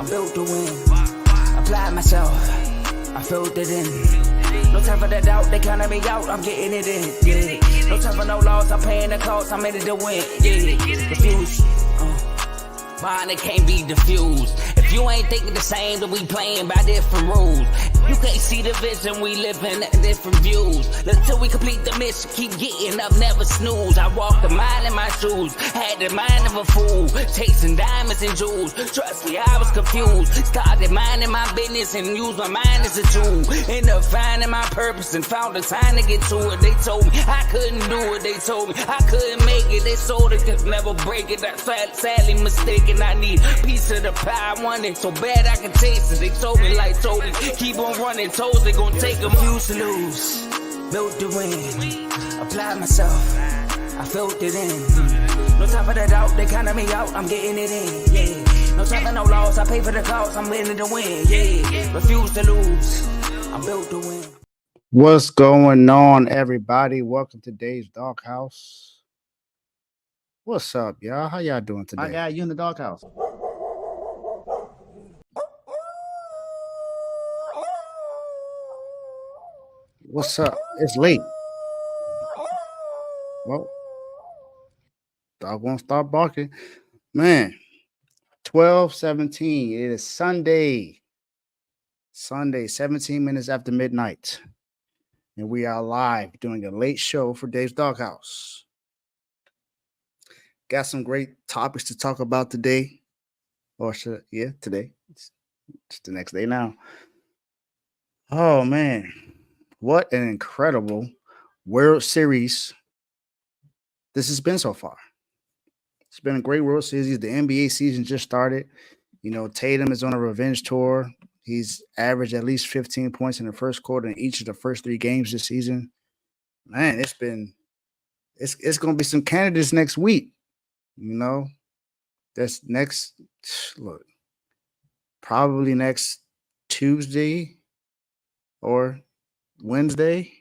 built to win. Applied myself, I filled it in. No time for the doubt, they counted me out, I'm getting it in. Yeah. No time for no loss, I'm paying the cost, I'm in it to win. Yeah. Refuse. Mine, it can't be diffused. If you ain't thinking the same, then we playing by different rules. You can't see the vision, we living at different views. Until we complete the mission, keep getting up, never snooze. I walked a mile in my shoes, had the mind of a fool, chasing diamonds and jewels. Trust me, I was confused. Started minding my business and used my mind as a tool. Ended up finding my purpose and found the time to get to it. They told me I couldn't do it, they told me I couldn't make it. They sold it, could never break it. That's sadly mistaken. I need a piece of the pie, I want it so bad I can taste it. They told me like told me, keep on running, toes they gon' take them. Used to lose, built to win. Applied myself, I filled it in. No time for the doubt, they counted me out, I'm getting it in. Yeah. No time for no loss, I pay for the cost, I'm winning to win. Yeah. Refuse to lose, I'm built to win. What's going on, everybody? Welcome to Dave's Doghouse. What's up, y'all? How y'all doing today? I got you in the doghouse. What's up? It's late. Well, dog won't stop barking. Man, 12:17. It is Sunday. Sunday, 17 minutes after midnight. And we are live doing a late show for Dave's Doghouse. Got some great topics to talk about today. Today. It's the next day now. Oh, man. What an incredible World Series this has been so far. It's been a great World Series. The NBA season just started. You know, Tatum is on a revenge tour. He's averaged at least 15 points in the first quarter in each of the first 3 games this season. Man, it's going to be some candidates next week. You know, probably next Tuesday or Wednesday.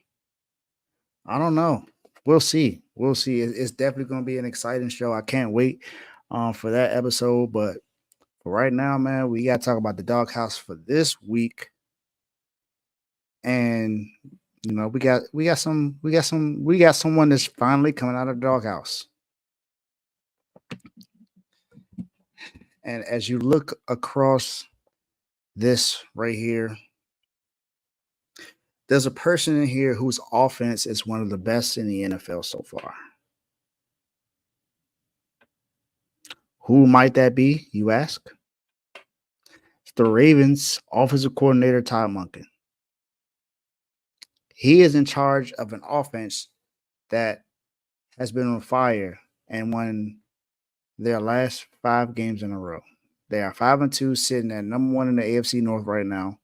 I don't know. We'll see. It's definitely going to be an exciting show. I can't wait for that episode. But for right now, man, we got to talk about the doghouse for this week. And you know, we got someone that's finally coming out of the doghouse. And as you look across this right here, there's a person in here whose offense is one of the best in the NFL so far. Who might that be, you ask? It's the Ravens offensive coordinator, Todd Monken. He is in charge of an offense that has been on fire and won their last 5 games in a row. They are 5-2, sitting at number 1 in the AFC North right now.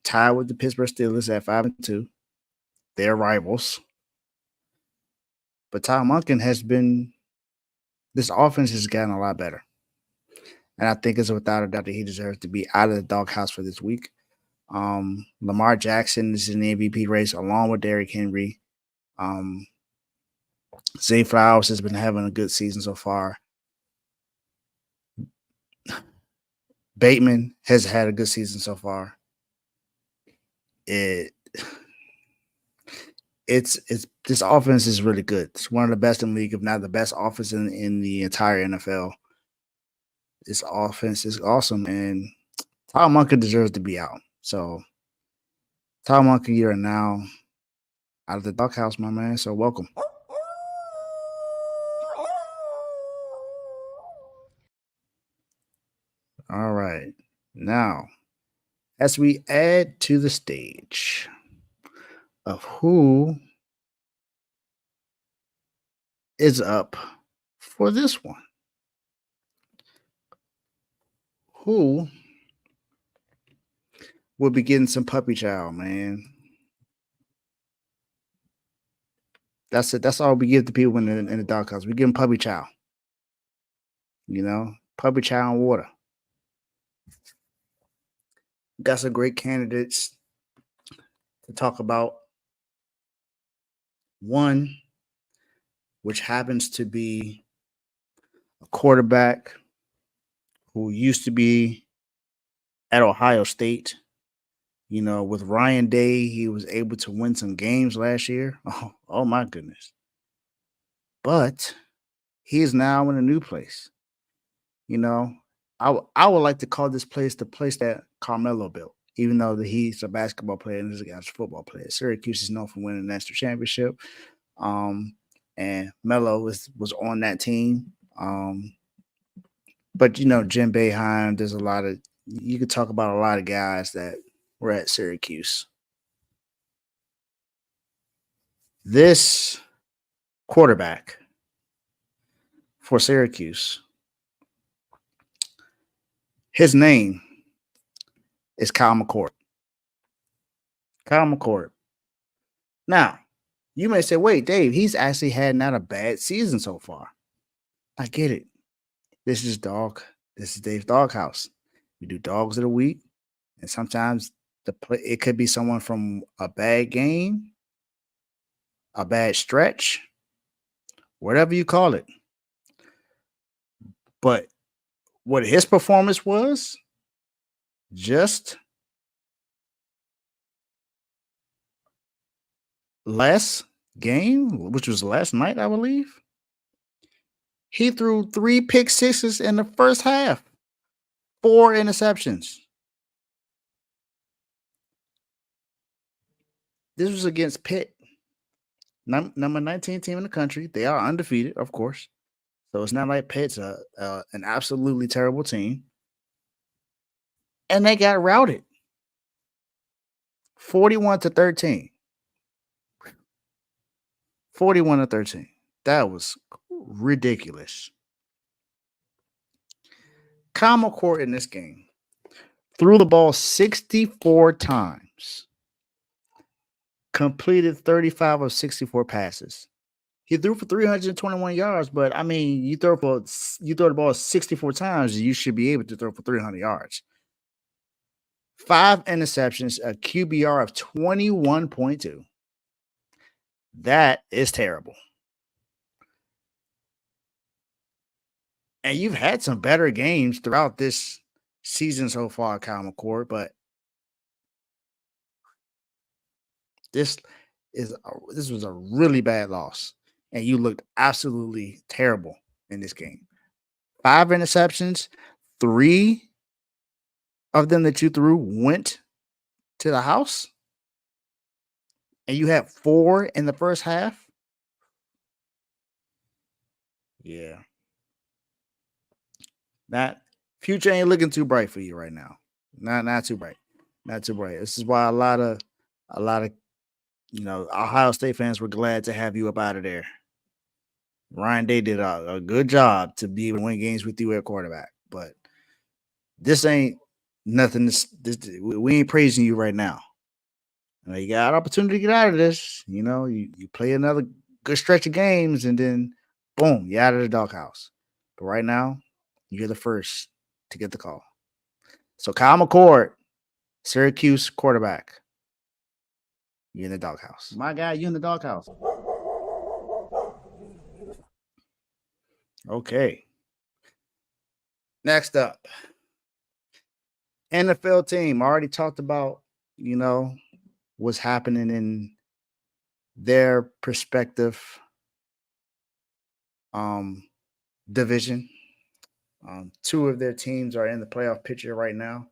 Tied with the Pittsburgh Steelers at 5-2. They're rivals. But Todd Monken this offense has gotten a lot better. And I think it's without a doubt that he deserves to be out of the doghouse for this week. Lamar Jackson is in the MVP race along with Derrick Henry. Zay Flowers has been having a good season so far. Bateman has had a good season so far. This offense is really good. It's one of the best in the league, if not the best offense in the entire NFL. This offense is awesome, and Todd Monken deserves to be out. So, Todd Monken, you're now out of the doghouse, my man. So, welcome. All right. Now, as we add to the stage of who is up for this one, who will be getting some puppy chow, man. That's it. That's all we give to people in the doghouse. We give them puppy chow. You know, puppy chow and water. Got some great candidates to talk about. One, which happens to be a quarterback who used to be at Ohio State. With Ryan Day, he was able to win some games last year. Oh my goodness. But he is now in a new place. You know, I would like to call this place the place that Carmelo built, even though he's a basketball player and this guy's a football player. Syracuse is known for winning the national championship. And Melo was on that team. But Jim Boeheim, there's a lot of you could talk about a lot of guys that were at Syracuse. This quarterback for Syracuse, his name is Kyle McCord. Kyle McCord. Now, you may say, wait, Dave, he's actually had not a bad season so far. I get it. This is Dave's Doghouse. We do dogs of the week, and sometimes it could be someone from a bad game, a bad stretch, whatever you call it. But what his performance was, just last game, which was last night, I believe, he threw 3 pick sixes in the first half, 4 interceptions. This was against Pitt, number 19 team in the country. They are undefeated, of course. So it's not like Pitt's an absolutely terrible team. And they got routed. 41-13. 41-13. That was ridiculous. Kyle McCord in this game threw the ball 64 times. Completed 35 of 64 passes. He threw for 321 yards, but I mean, you throw the ball 64 times, you should be able to throw for 300 yards. 5 interceptions, a QBR of 21.2. That is terrible. And you've had some better games throughout this season so far, Kyle McCord, but this was a really bad loss. And you looked absolutely terrible in this game. 5 interceptions, 3 of them that you threw went to the house. And you had 4 in the first half. Yeah. That future ain't looking too bright for you right now. Not too bright. Not too bright. This is why a lot of Ohio State fans were glad to have you up out of there. Ryan Day did a good job to be able to win games with you at quarterback, but this ain't nothing. We ain't praising you right now. You got an opportunity to get out of this. You play another good stretch of games, and then boom, you're out of the doghouse. But right now, you're the first to get the call. So Kyle McCord, Syracuse quarterback, you're in the doghouse. My guy, you in the doghouse. Okay. Next up, NFL team. I already talked about, what's happening in their perspective division. 2 of their teams are in the playoff picture right now.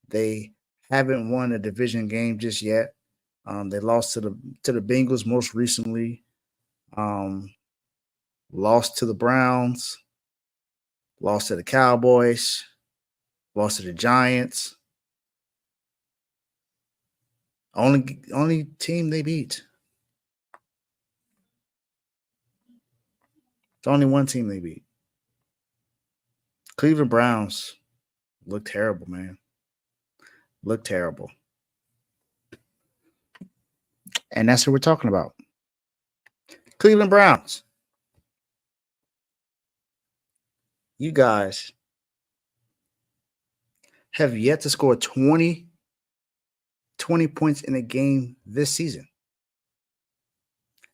They haven't won a division game just yet. They lost to the Bengals most recently. Lost to the Browns. Lost to the Cowboys. Lost to the Giants. Only team they beat. It's only one team they beat. Cleveland Browns look terrible, man. Look terrible. And that's what we're talking about. Cleveland Browns. You guys have yet to score 20 points in a game this season.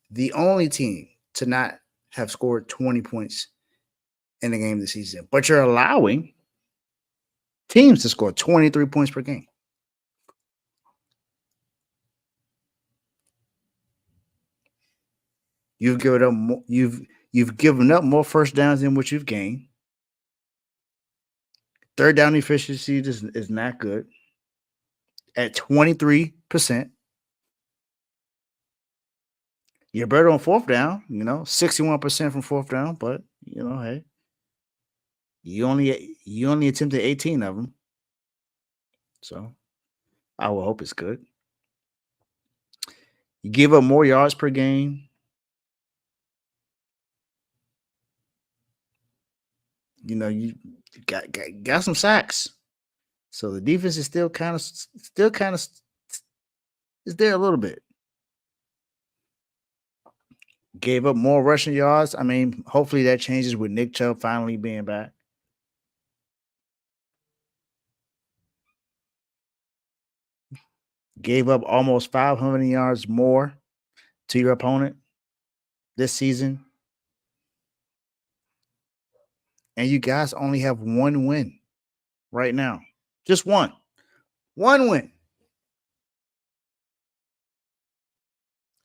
The only team to not have scored 20 points in the game this season, but you're allowing teams to score 23 points per game. You've given up more, you've given up more first downs than what you've gained. Third down efficiency is not good at 23%. You're better on fourth down, 61% from fourth down, but hey, you only attempted 18 of them. So I will hope it's good. You give up more yards per game. You got some sacks. So the defense is still kind of is there a little bit. Gave up more rushing yards. I mean, hopefully that changes with Nick Chubb finally being back. Gave up almost 500 yards more to your opponent this season. And you guys only have one win right now. Just one. One win.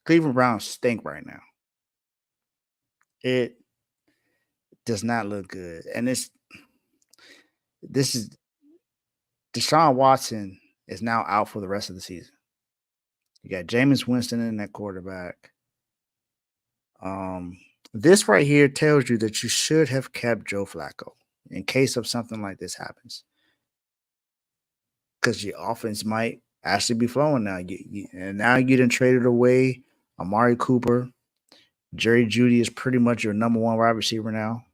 Cleveland Browns stink right now. It does not look good. And this is Deshaun Watson is now out for the rest of the season. You got Jameis Winston in that quarterback. This right here tells you that you should have kept Joe Flacco in case of something like this happens. Because your offense might actually be flowing now. And now you done traded away Amari Cooper. Jerry Jeudy is pretty much your number one wide receiver now.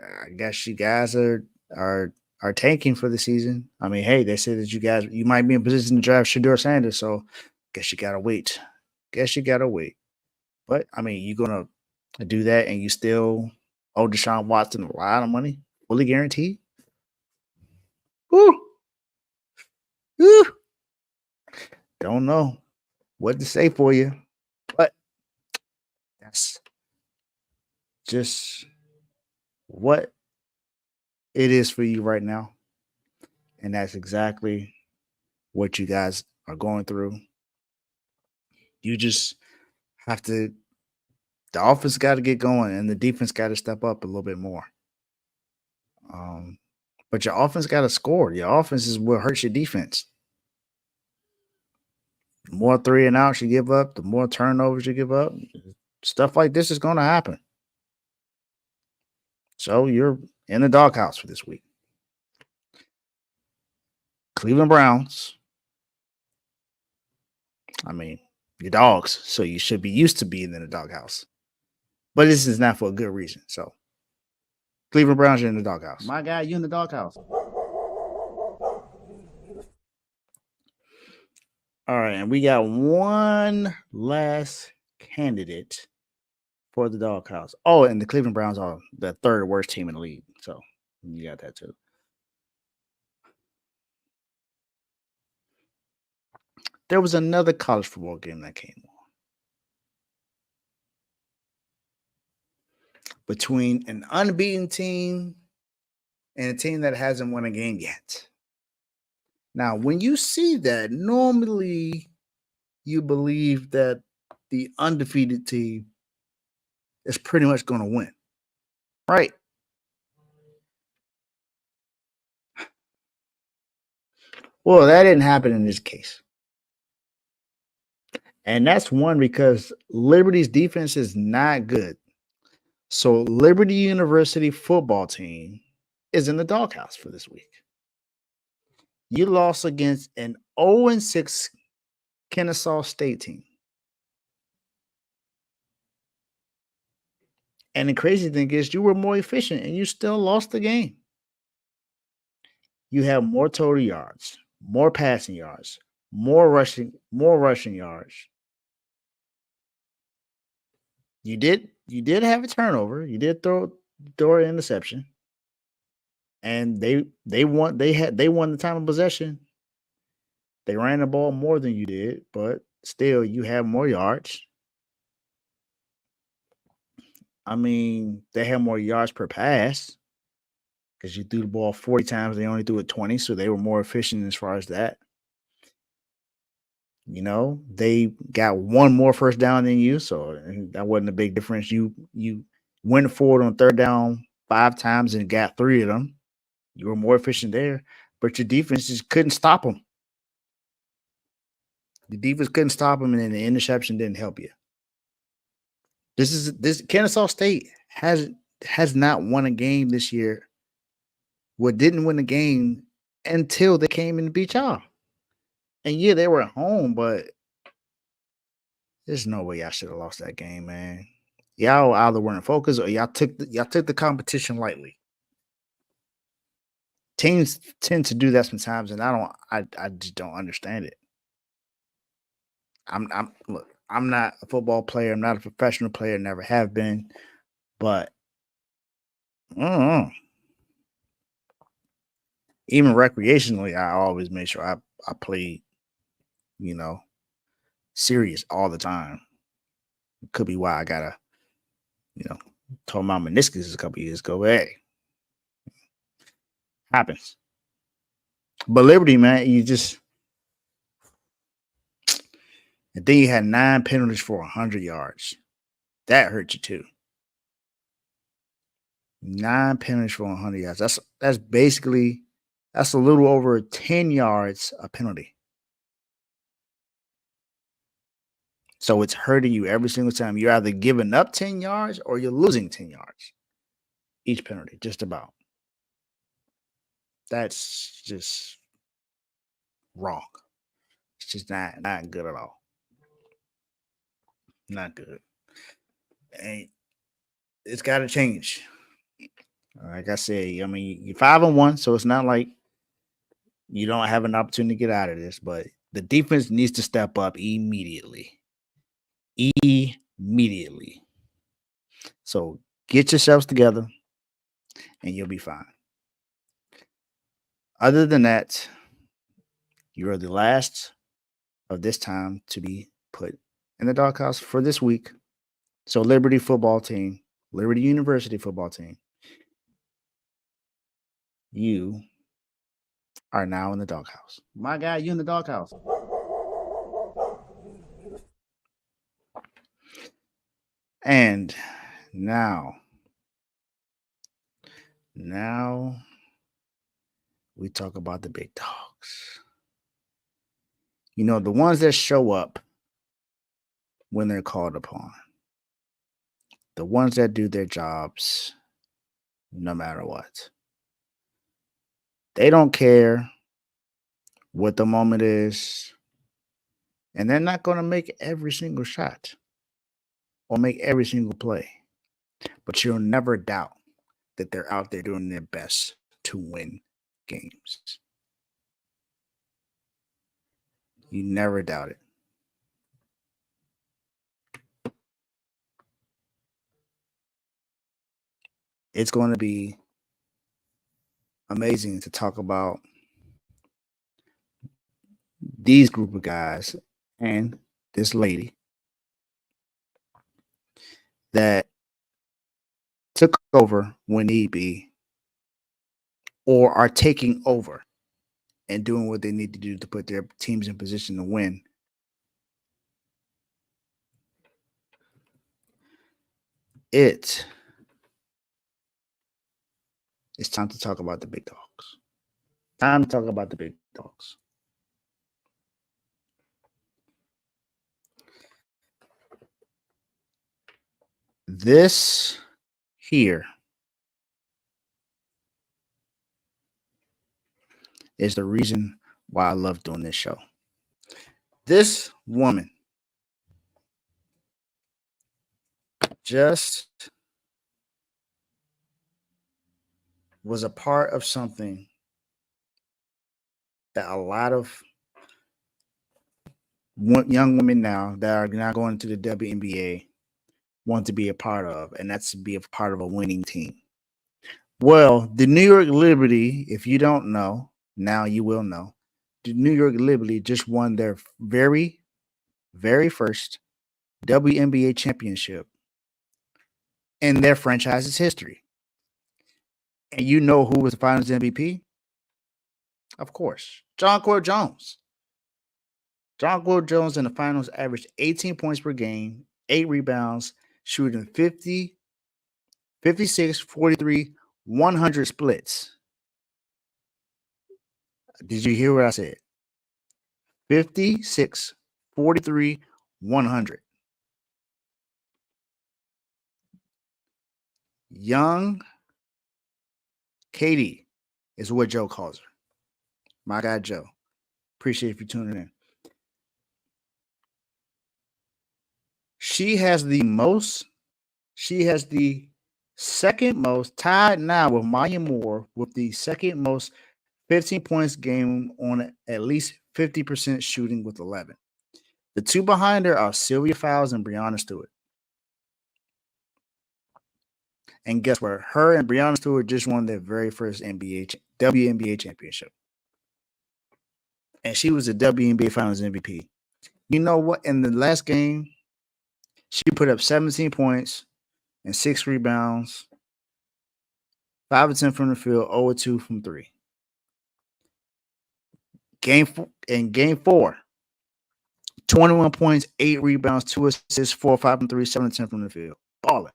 I guess you guys are tanking for the season. I mean, hey, they said that you might be in position to draft Shedeur Sanders, so guess you gotta wait. But I mean, you're gonna do that and you still owe Deshaun Watson a lot of money, fully guaranteed. Woo! Don't know what to say for you, but that's just what it is for you right now. And that's exactly what you guys are going through. You just have to, the offense got to get going and the defense got to step up a little bit more. But your offense got to score. Your offense is what hurts your defense. The more 3 and outs you give up, the more turnovers you give up. Stuff like this is going to happen. So you're in the doghouse for this week. Cleveland Browns. I mean, your dogs, so you should be used to being in the doghouse. But this is not for a good reason. So Cleveland Browns, you're in the doghouse. My guy, you're in the doghouse. All right, and we got one last candidate for the doghouse. Oh, and the Cleveland Browns are the third worst team in the league. So you got that too. There was another college football game that came on between an unbeaten team and a team that hasn't won a game yet. Now, when you see that, normally you believe that the undefeated team is pretty much going to win, right? Well, that didn't happen in this case. And that's one because Liberty's defense is not good. So Liberty University football team is in the doghouse for this week. You lost against an 0-6 Kennesaw State team. And the crazy thing is you were more efficient and you still lost the game. You have more total yards, more passing yards, more rushing yards. You did have a turnover. You did throw an interception. And they won the time of possession. They ran the ball more than you did, but still you have more yards. I mean, they had more yards per pass because you threw the ball 40 times. They only threw it 20, so they were more efficient as far as that. They got one more first down than you, so that wasn't a big difference. You went forward on third down 5 times and got 3 of them. You were more efficient there, but your defense just couldn't stop them. The defense couldn't stop them, and then the interception didn't help you. This Kennesaw State has not won a game this year. Didn't win a game until they came in to beat y'all. And yeah, they were at home, but there's no way y'all should have lost that game, man. Y'all either weren't focused or y'all took the competition lightly. Teams tend to do that sometimes, and I just don't understand it. I'm not a football player. I'm not a professional player. Never have been, but I don't know. Even recreationally, I always make sure I played, serious all the time. It could be why I got tore my meniscus a couple years ago. Hey, happens. But Liberty, man, and then you had 9 penalties for 100 yards. That hurt you too. 9 penalties for 100 yards. That's basically a little over 10 yards a penalty. So it's hurting you every single time. You're either giving up 10 yards or you're losing 10 yards. Each penalty, just about. That's just wrong. It's just not good at all. Not good. And it's got to change. Like I said, I mean, you're 5-1, so it's not like you don't have an opportunity to get out of this, but the defense needs to step up immediately. Immediately. So get yourselves together and you'll be fine. Other than that, you are the last of this time to be put in the doghouse for this week. So Liberty football team, Liberty University football team, you are now in the doghouse. My guy, you in the doghouse. And now we talk about the big dogs. The ones that show up when they're called upon. The ones that do their jobs no matter what. They don't care what the moment is. And they're not going to make every single shot or make every single play. But you'll never doubt that they're out there doing their best to win games. You never doubt it. It's going to be amazing to talk about these group of guys and this lady that took over when need be or are taking over and doing what they need to do to put their teams in position to win. It's time to talk about the big dogs. Time to talk about the big dogs. This here is the reason why I love doing this show. This woman just was a part of something that a lot of young women now that are now going to the WNBA want to be a part of, and that's to be a part of a winning team. Well, the New York Liberty, if you don't know, now you will know, the New York Liberty just won their very, very first WNBA championship in their franchise's history. And you know who was the Finals MVP? Of course, Jonquil Jones. Jonquil Jones in the finals averaged 18 points per game, 8 rebounds, shooting 50, 56, 43, 100 splits. Did you hear what I said? 56, 43, 100. Young Katie is what Joe calls her. My guy Joe. Appreciate if you tuning in. She has the second most, tied now with Maya Moore, with the second most 15 points game on at least 50% shooting with 11. The two behind her are Sylvia Fowles and Breonna Stewart. And guess what? Her and Breonna Stewart just won their very first WNBA championship. And she was the WNBA Finals MVP. You know what? In the last game, she put up 17 points and 6 rebounds, 5 of 10 from the field, 0 of 2 from 3. Game 4, 21 points, 8 rebounds, 2 assists, 4 of 5 from 3, 7 of 10 from the field. Balling.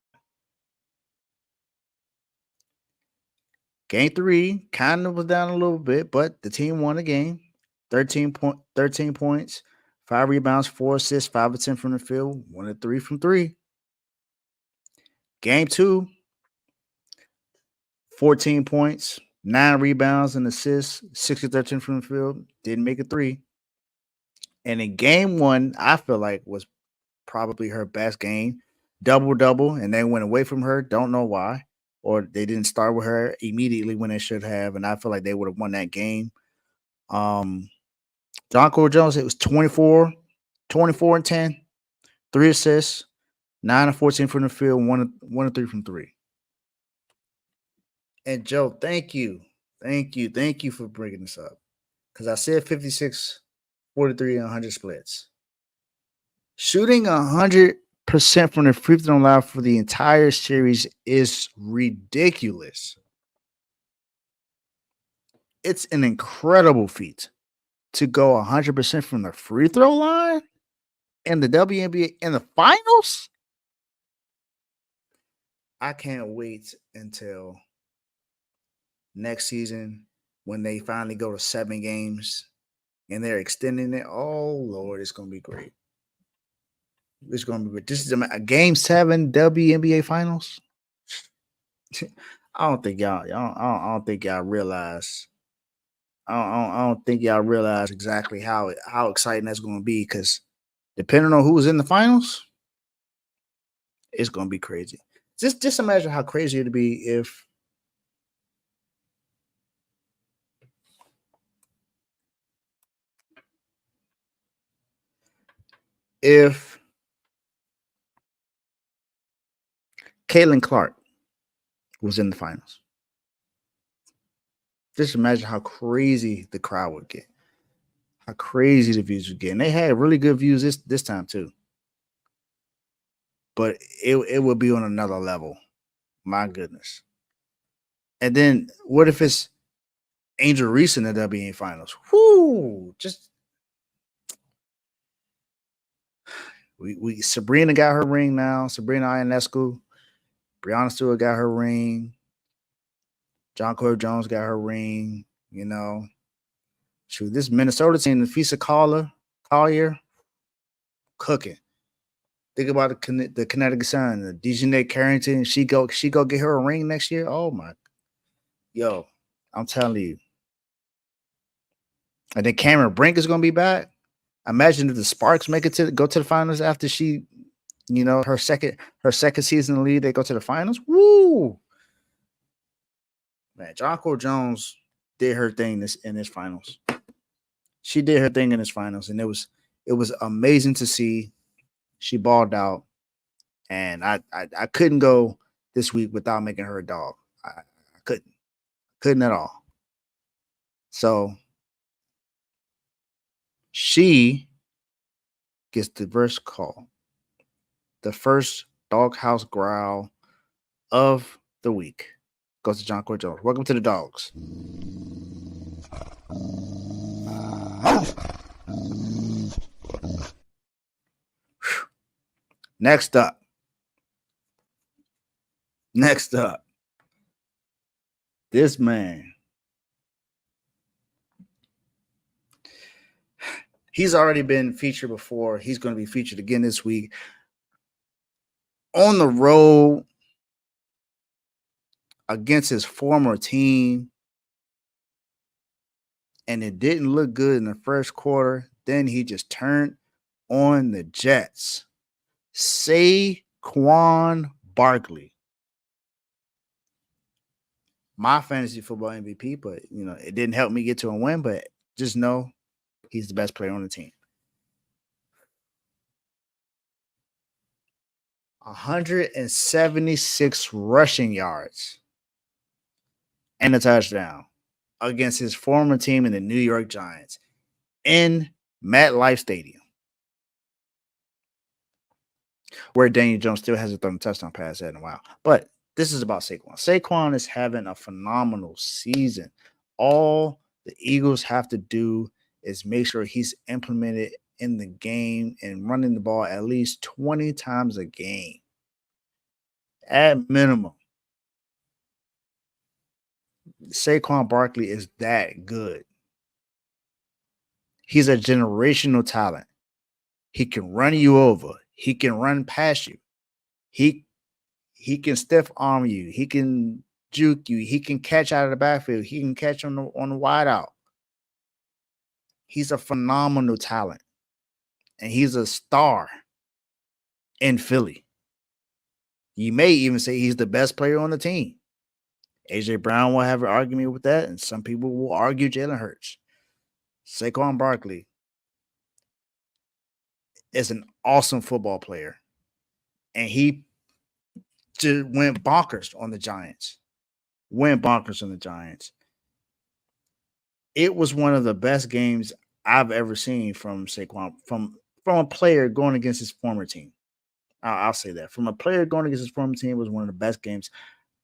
Game 3 kind of was down a little bit, but the team won the game. 13 points, 5 rebounds, 4 assists, 5 of 10 from the field, 1 of 3 from 3. Game 2, 14 points, 9 rebounds and assists, 6 of 13 from the field, didn't make a 3. And in game 1, I feel like was probably her best game. Double-double, and they went away from her. Don't know why. Or they didn't start with her immediately when they should have. And I feel like they would have won that game. Jonquil Jones, it was 24 and 10, 3 assists, 9 of 14 from the field, 1 of 3 from 3. And Joe, thank you. Thank you for bringing this up. Because I said 56, 43, and 100 splits. Shooting 100% from the free throw line for the entire series is ridiculous. It's an incredible feat to go 100% from the free throw line in the WNBA in the finals. I can't wait until next season when they finally go to 7 games and they're extending it. Oh Lord, it's gonna be great. It's gonna be great. This is a game 7 WNBA finals. I don't think y'all realize. I don't think y'all realize exactly how exciting that's going to be, because depending on who's in the finals, it's going to be crazy. Just imagine how crazy it'd be if Caitlin Clark was in the finals. Just imagine how crazy the crowd would get, how crazy the views would get. And they had really good views this time too. But it would be on another level. My goodness. And then what if it's Angel Reese in the WNBA finals? Whoo! Just we Sabrina got her ring now. Sabrina Ionescu. Breonna Stewart got her ring. Jonquil Jones got her ring. You know, shoot, this Minnesota team, the Fisa Collier, cooking. Think about the Connecticut Sun, the Dejanay Carrington. She go get her a ring next year. Oh my, yo, I'm telling you. And then Cameron Brink is gonna be back. Imagine if the Sparks make it go to the finals after she, you know, her second season in the league, they go to the finals. Woo! Man, Jonquil Jones did her thing in this finals. She did her thing in this finals, and it was amazing to see. She balled out, and I couldn't go this week without making her a dog. I couldn't at all. So she gets the first call, the first doghouse growl of the week goes to John Court Jones. Welcome to the Dogs. Next up. This man. He's already been featured before. He's going to be featured again this week. On the road against his former team. And it didn't look good in the first quarter. Then he just turned on the Jets. Saquon Barkley. My fantasy football MVP, but it didn't help me get to a win, but just know he's the best player on the team. 176 rushing yards and a touchdown against his former team in the New York Giants in MetLife Stadium, where Daniel Jones still hasn't thrown a touchdown pass in a while. But this is about Saquon. Saquon is having a phenomenal season. All the Eagles have to do is make sure he's implemented in the game and running the ball at least 20 times a game. At minimum. Saquon Barkley is that good. He's a generational talent. He can run you over. He can run past you. He can stiff arm you. He can juke you. He can catch out of the backfield. He can catch on the wide out. He's a phenomenal talent. And he's a star in Philly. You may even say he's the best player on the team. AJ Brown will have an argument with that, and some people will argue Jalen Hurts. Saquon Barkley is an awesome football player, and he just went bonkers on the Giants. It was one of the best games I've ever seen from Saquon, from a player going against his former team. I'll say that. From a player going against his former team, was one of the best games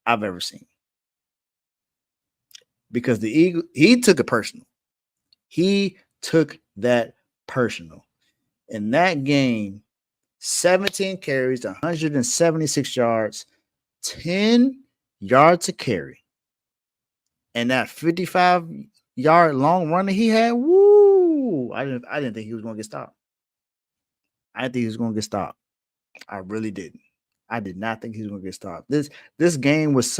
I've ever seen. Because the Eagle, he took it personal. He took that personal. In that game, 17 carries, 176 yards, 10 yards to carry. And that 55-yard long run that he had, woo! I didn't think he was going to get stopped. I didn't think he was going to get stopped. I really didn't. I did not think he was going to get stopped. This game was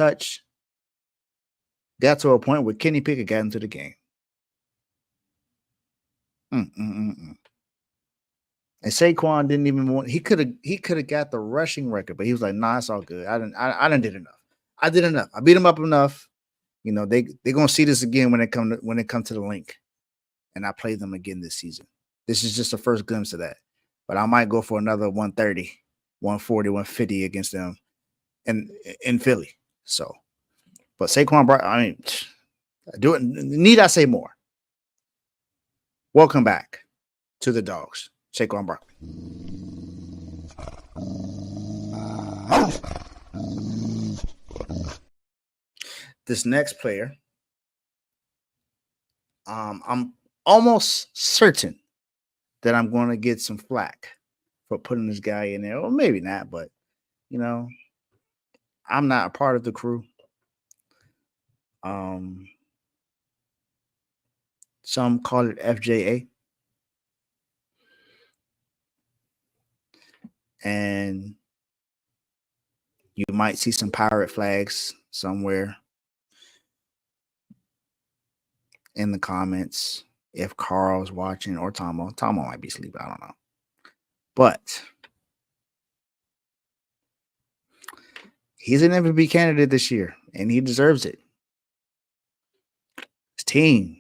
got to a point where Kenny Pickett got into the game. And Saquon didn't even want. He could have got the rushing record, but he was like, "Nah, it's all good. I didn't did enough. I did enough. I beat him up enough. They're gonna see this again when it come to the link, and I play them again this season. This is just the first glimpse of that. But I might go for another 130, 140, 150 against them in Philly. So, but Saquon Barkley, I mean, need I say more? Welcome back to the Dogs, Saquon Barkley. This next player, I'm almost certain that I'm going to get some flack for putting this guy in there, or maybe not, but I'm not a part of the crew. Some call it FJA. And you might see some pirate flags somewhere in the comments if Carl's watching, or Tomo. Tomo might be asleep. I don't know. But he's an MVP candidate this year, and he deserves it. His team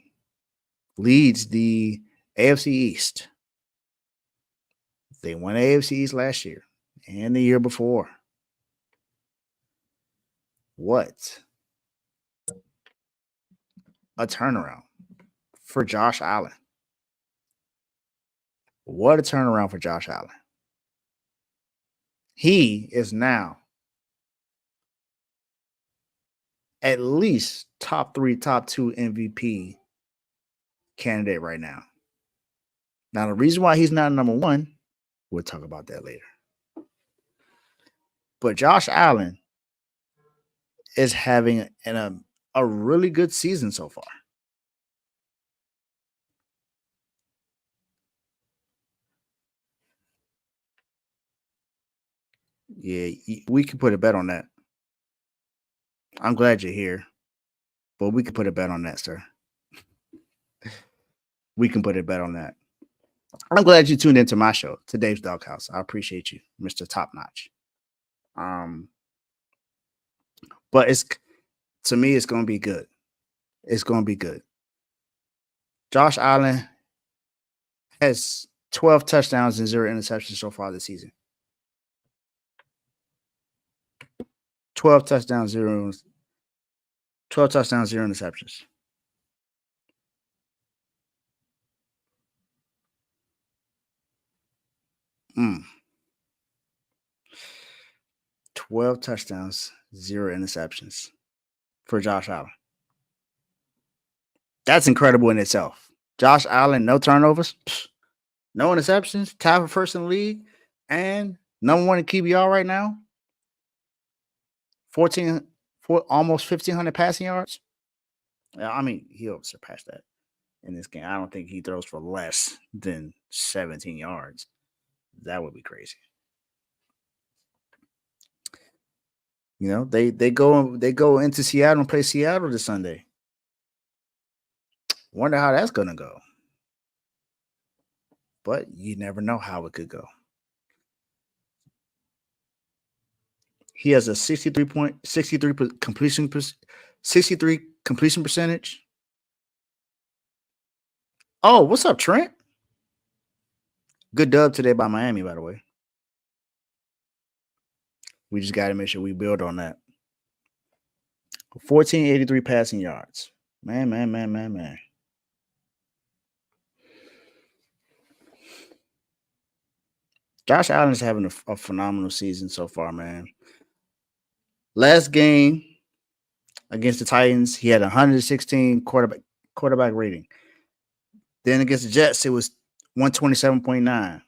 leads the AFC East. They won AFC East last year and the year before. What a turnaround for Josh Allen. What a turnaround for Josh Allen. He is now at least top 3, top 2 MVP candidate right now. Now, the reason why he's not number 1, we'll talk about that later. But Josh Allen is having a really good season so far. Yeah, we can put a bet on that. I'm glad you're here, but we can put a bet on that, sir. We can put a bet on that. I'm glad you tuned into my show, Today's Doghouse. I appreciate you, Mr. Top Notch. But to me, it's going to be good. It's going to be good. Josh Allen has 12 touchdowns and 0 interceptions so far this season. 12 touchdowns, 0 interceptions. Mm. 12 touchdowns, 0 interceptions for Josh Allen. That's incredible in itself. Josh Allen, no turnovers, no interceptions, tied for first in the league, and number 1 in QBR right now. almost 1,500 passing yards. I mean, he'll surpass that in this game. I don't think he throws for less than 17 yards. That would be crazy. You know, they go into Seattle and play Seattle this Sunday. Wonder how that's gonna go. But you never know how it could go. He has a 63 completion percentage. Oh, what's up, Trent? Good dub today by Miami, by the way. We just got to make sure we build on that. 1,483 passing yards. Man. Josh Allen is having a phenomenal season so far, man. Last game against the Titans, he had 116 quarterback rating. Then against the Jets, it was 127.9.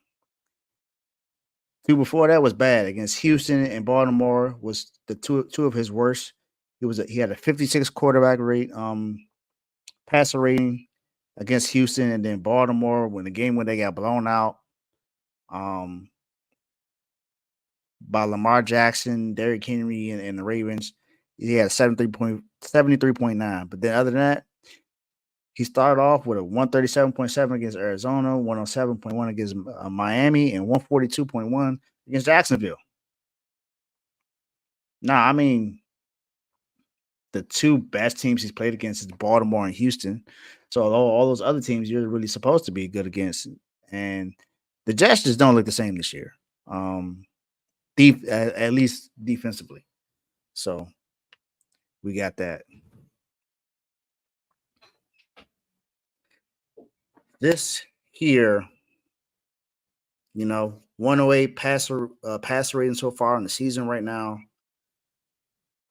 2 before that was bad. Against Houston and Baltimore was the two of his worst. He had a 56 quarterback rate, passer rating against Houston, and then Baltimore when they got blown out by Lamar Jackson, Derrick Henry, and the Ravens. He had a 73.9. But then other than that, he started off with a 137.7 against Arizona, 107.1 against Miami, and 142.1 against Jacksonville. Now, I mean, the 2 best teams he's played against is Baltimore and Houston. So all those other teams you're really supposed to be good against. And the Jets just don't look the same this year, at least defensively. So we got that. This here, 108 passer rating so far in the season right now.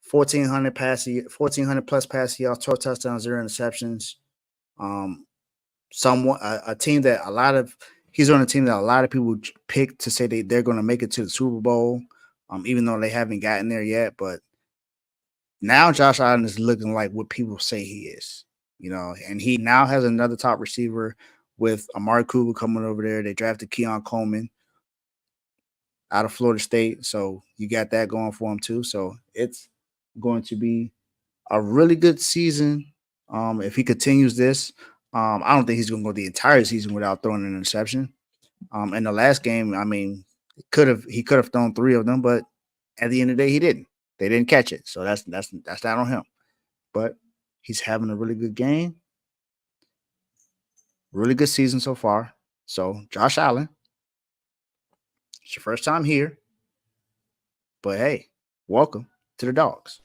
1,400 plus pass yards, 12 touchdowns, 0 interceptions. A team that he's on a team that a lot of people pick to say they're going to make it to the Super Bowl, even though they haven't gotten there yet. But now Josh Allen is looking like what people say he is, and he now has another top receiver with Amari Cooper coming over there. They drafted Keon Coleman out of Florida State. So you got that going for him too. So it's going to be a really good season. If he continues this, I don't think he's going to go the entire season without throwing an interception. In the last game, I mean, he could have thrown 3 of them, but at the end of the day, he didn't. They didn't catch it. So that's not on him. But he's having a really good game. Really good season so far. So, Josh Allen, it's your first time here. But hey, welcome to the Dogs.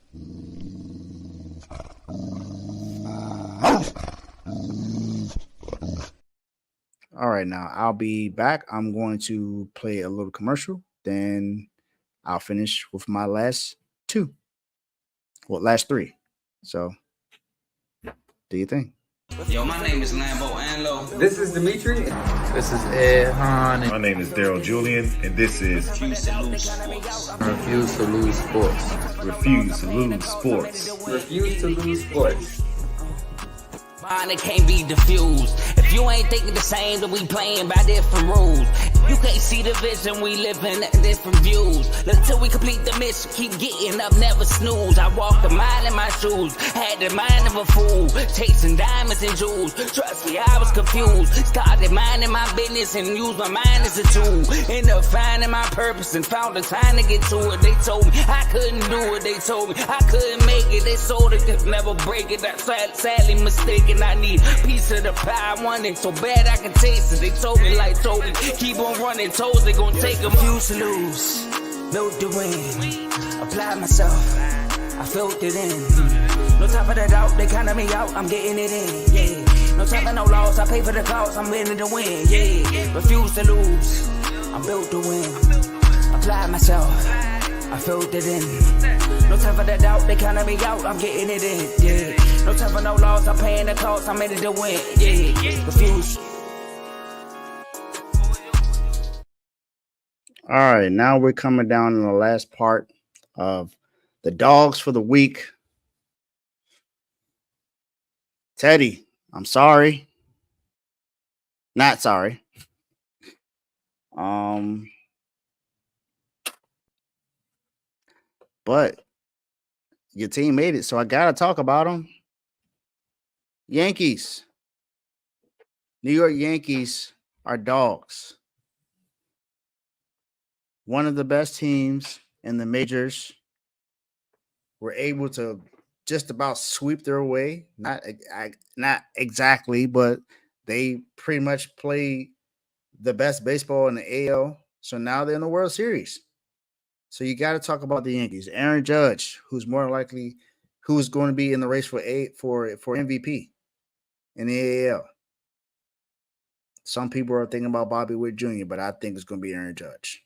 All right, now I'll be back. I'm going to play a little commercial. Then I'll finish with my last 3. So, do you think? Yo, my name is Lambo Anlo. This is Dimitri. This is Ed Hahn. My name is Daryl Julian, and this is Refuse to lose sports. Refuse to lose sports. Refuse to Lose Sports. Refuse to lose sports. Mine, it can't be diffused. If you ain't thinking the same, then we playing by different rules. You can't see the vision, we living in different views. Until we complete the mission, keep getting up, never snooze. I walk a mile in my shoes, had the mind of a fool, chasing diamonds and jewels. Trust me, I was confused. Started minding my business and used my mind as a tool. Ended up finding my purpose and found the time to get to it. They told me I couldn't do it. They told me I couldn't make it. They sold it, could never break it. I sadly mistaken. I need a piece of the pie. I want it so bad I can taste it. They told me like told me, keep on running toes, they gon' take them. Refuse to lose, built to win. Applied myself, I felt it in. No time for the doubt, they counted me out, I'm getting it in, yeah. No time for no loss, I pay for the cost, I'm winning to win, yeah. Refuse to lose, I'm built to win. Applied myself, I felt it in. No time for the doubt, they counted me out, I'm getting it in, yeah. No time for no loss, I'm paying the cost, I'm in it to win, yeah. Refuse. All right, now we're coming down to the last part of the dogs for the week. Teddy, I'm sorry. Not sorry. But your team made it, so I gotta talk about them. Yankees. New York Yankees are dogs. One of the best teams in the majors were able to just about sweep their way. Not exactly, but they pretty much play the best baseball in the AL. So now they're in the World Series. So you got to talk about the Yankees. Aaron Judge, who's more likely who's going to be in the race for MVP in the AL. Some people are thinking about Bobby Witt Jr., but I think it's going to be Aaron Judge.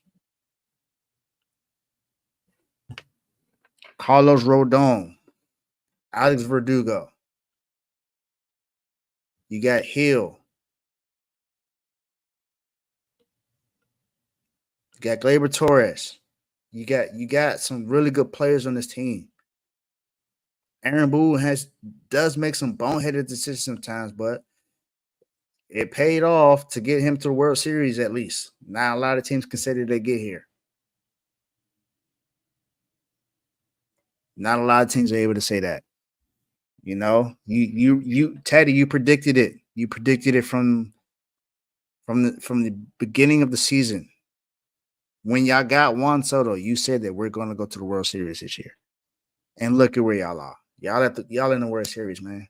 Carlos Rodon, Alex Verdugo. You got Hill. You got Gleyber Torres. You got some really good players on this team. Aaron Boone does make some boneheaded decisions sometimes, but it paid off to get him to the World Series at least. Not a lot of teams consider they get here. Not a lot of teams are able to say that. You know, you Teddy, you predicted it. You predicted it from the beginning of the season. When y'all got Juan Soto, you said that we're going to go to the World Series this year. And look at where y'all are. Y'all in the World Series, man.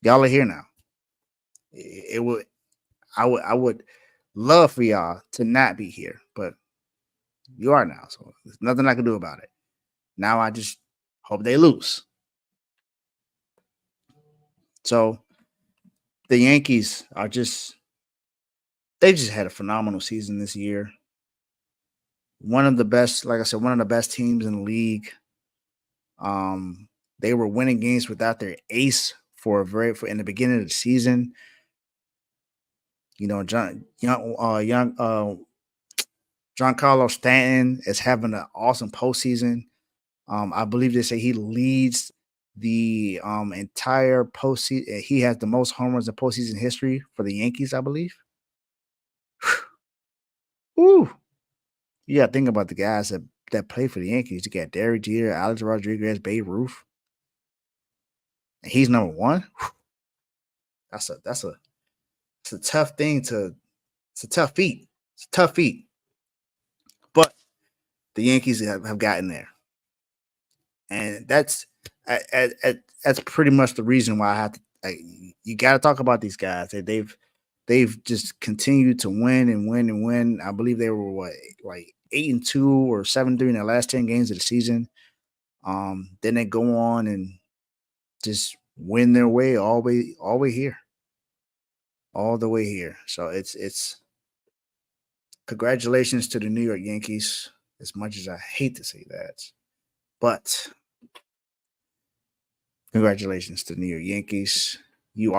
Y'all are here now. I would love for y'all to not be here, but you are now. So there's nothing I can do about it. Now I just hope they lose. So the Yankees they just had a phenomenal season this year. One of the best, like I said, one of the best teams in the league. They were winning games without their ace for in the beginning of the season. You know, Giancarlo Stanton is having an awesome postseason. I believe they say he leads the entire postseason. He has the most homers in postseason history for the Yankees, I believe. Woo! You got to think about the guys that play for the Yankees. You got Derek Jeter, Alex Rodriguez, Babe Ruth. And he's number one. That's a tough thing it's a tough feat. It's a tough feat. But the Yankees have gotten there. And that's pretty much the reason why I have to. You got to talk about these guys. They've just continued to win and win and win. I believe they were 8-2 or 7-3 in the last 10 games of the season. Then they go on and just win their way all the way here. So it's congratulations to the New York Yankees. As much as I hate to say that, but Congratulations to the New York Yankees. You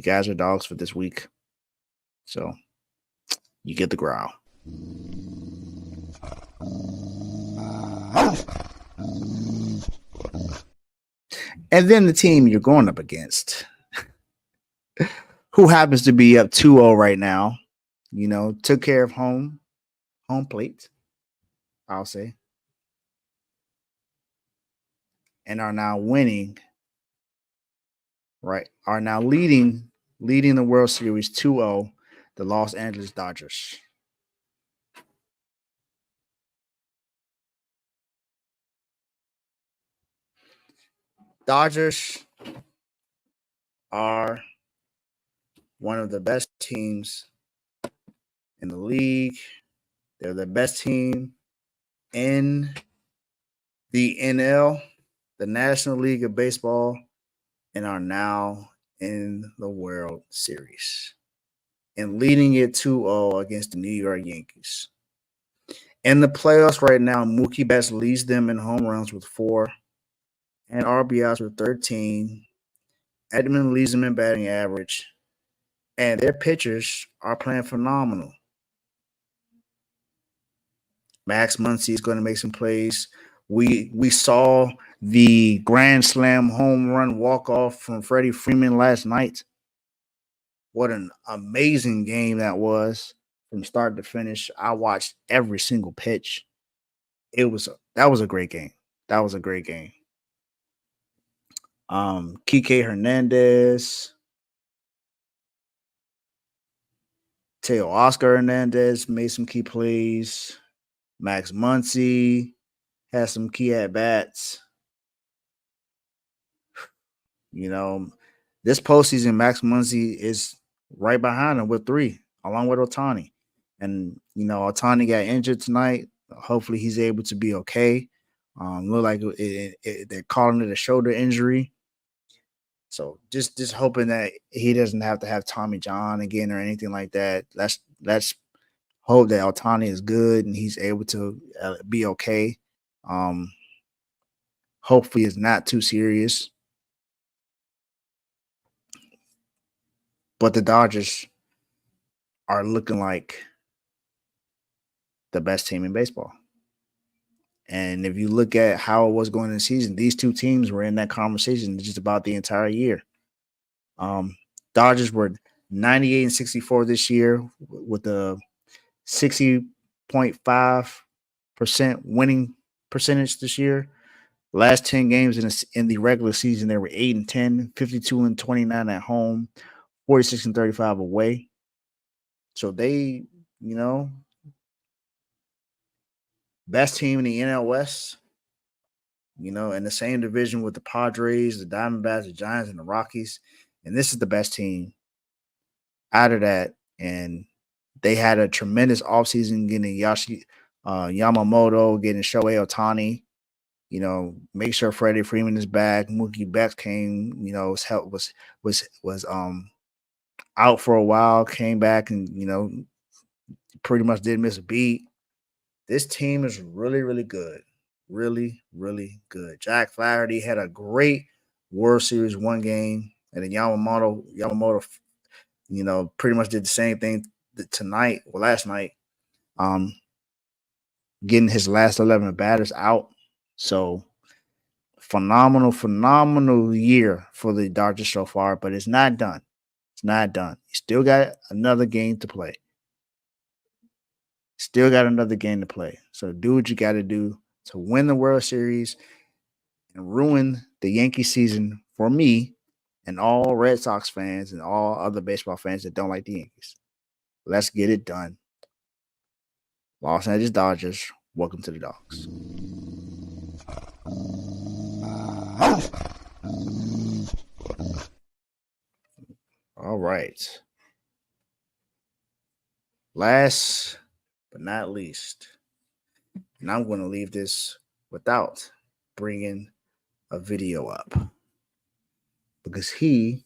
guys are dogs for this week. So you get the growl. And then the team you're going up against, who happens to be up 2-0 right now, took care of home plate, I'll say, and are now winning, right? Are now leading the World Series 2-0, the Los Angeles Dodgers. Dodgers are one of the best teams in the league. They're the best team in the NL, the National League of Baseball, and are now in the World Series and leading it 2-0 against the New York Yankees. In the playoffs right now, Mookie Betts leads them in home runs with 4 and RBIs with 13. Edman leads them in batting average, and their pitchers are playing phenomenal. Max Muncy is going to make some plays. We saw the grand slam home run walk-off from Freddie Freeman last night. What an amazing game that was from start to finish. I watched every single pitch. That was a great game. That was a great game. Kike Hernandez, Teo Oscar Hernandez made some key plays. Max Muncy has some key at-bats. This postseason, Max Muncy is right behind him with 3, along with Ohtani. And, Ohtani got injured tonight. Hopefully he's able to be okay. Look like they're calling it a shoulder injury. So just hoping that he doesn't have to have Tommy John again or anything like that. Let's hope that Ohtani is good and he's able to be okay. Hopefully it's not too serious. But the Dodgers are looking like the best team in baseball. And if you look at how it was going in the season, these two teams were in that conversation just about the entire year. Dodgers were 98-64 this year with a 60.5% winning percentage this year. Last 10 games in the regular season, they were 8-10, 52-29 at home, 46-35 away. So they, best team in the NL West, in the same division with the Padres, the Diamondbacks, the Giants, and the Rockies. And this is the best team out of that. And they had a tremendous offseason getting Yamamoto, getting Shohei Ohtani. Make sure Freddie Freeman is back. Mookie Betts came, was out for a while, came back and, pretty much didn't miss a beat. This team is really, really good. Really, really good. Jack Flaherty had a great World Series 1 game, and then Yamamoto, pretty much did the same thing last night, getting his last 11 batters out. So phenomenal year for the Dodgers so far, but it's not done. It's not done. You still got another game to play. So do what you got to do to win the World Series and ruin the Yankee season for me and all Red Sox fans and all other baseball fans that don't like the Yankees. Let's get it done. Los Angeles Dodgers, welcome to the Dogs. All right. Last but not least, and I'm going to leave this without bringing a video up because he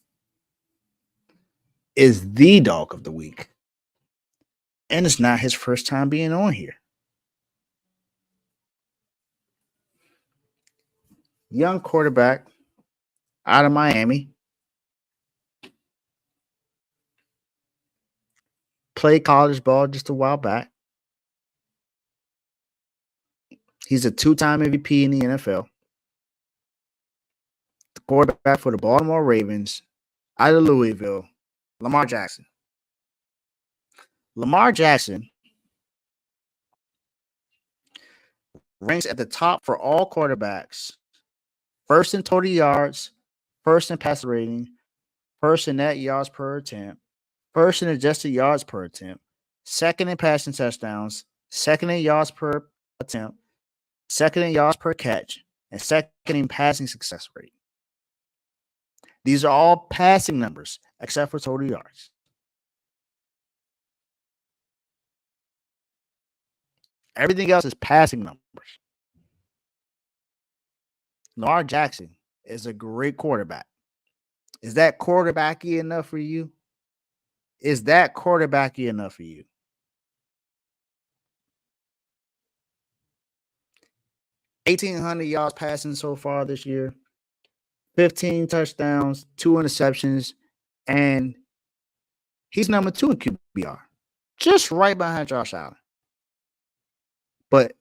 is the dog of the week, and it's not his first time being on here. young quarterback out of Miami. Played college ball just a while back. He's a 2-time MVP in the NFL. The quarterback for the Baltimore Ravens out of Louisville, Lamar Jackson. Lamar Jackson ranks at the top for all quarterbacks. First in total yards, first in passer rating, first in net yards per attempt, first in adjusted yards per attempt, second in passing touchdowns, second in yards per attempt, second in yards per catch, and second in passing success rate. These are all passing numbers except for total yards. Everything else is passing numbers. Lamar Jackson is a great quarterback. Is that quarterbacky enough for you? Is that quarterbacky enough for you? $1,800 yards passing so far this year, 15 touchdowns, 2 interceptions, and he's number 2 in QBR, just right behind Josh Allen. But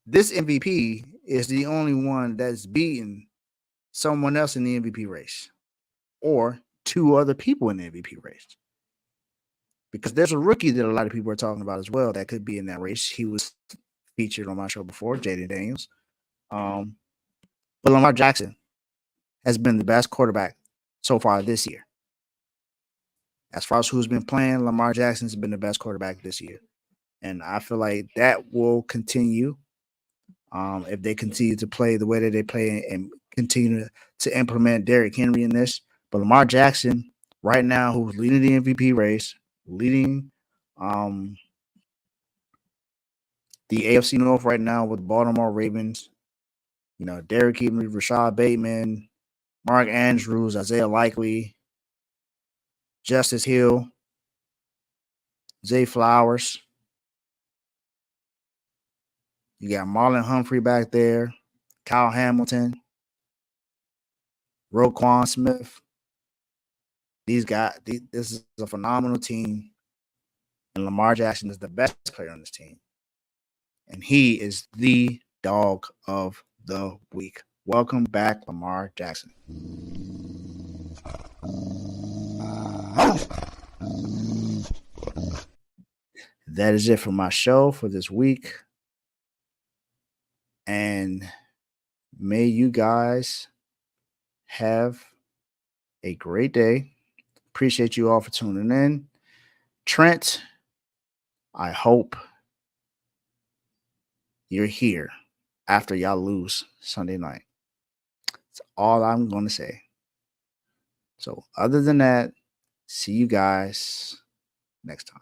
this MVP is the only one that's beaten someone else in the MVP race, or 2 other people in the MVP race. Because there's a rookie that a lot of people are talking about as well that could be in that race. He was featured on my show before, Jaden Daniels. But Lamar Jackson has been the best quarterback so far this year. As far as who's been playing, Lamar Jackson's been the best quarterback this year. And I feel like that will continue if they continue to play the way that they play and continue to implement Derrick Henry in this. But Lamar Jackson, right now, who's leading the MVP race, leading the AFC North right now with Baltimore Ravens, Derrick Henry, Rashad Bateman, Mark Andrews, Isaiah Likely, Justice Hill, Zay Flowers. You got Marlon Humphrey back there, Kyle Hamilton, Roquan Smith. This is a phenomenal team, and Lamar Jackson is the best player on this team. And he is the dog of the week. Welcome back, Lamar Jackson. That is it for my show for this week. And may you guys have a great day. Appreciate you all for tuning in. Trent, I hope you're here after y'all lose Sunday night. That's all I'm going to say. So other than that, see you guys next time.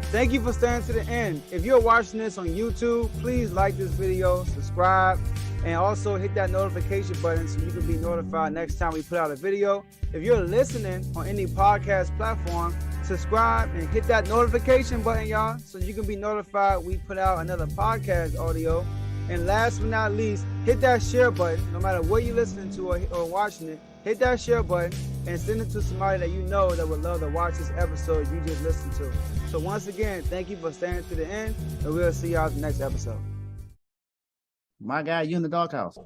Thank you for staying to the end. If you're watching this on YouTube, please like this video, subscribe, and also hit that notification button so you can be notified next time we put out a video. If you're listening on any podcast platform, subscribe and hit that notification button, y'all, so you can be notified we put out another podcast audio. And last but not least, hit that share button. No matter what you're listening to or watching it, hit that share button and send it to somebody that you know that would love to watch this episode you just listened to. So once again, thank you for staying to the end, and we'll see y'all in the next episode. My guy, you in the doghouse.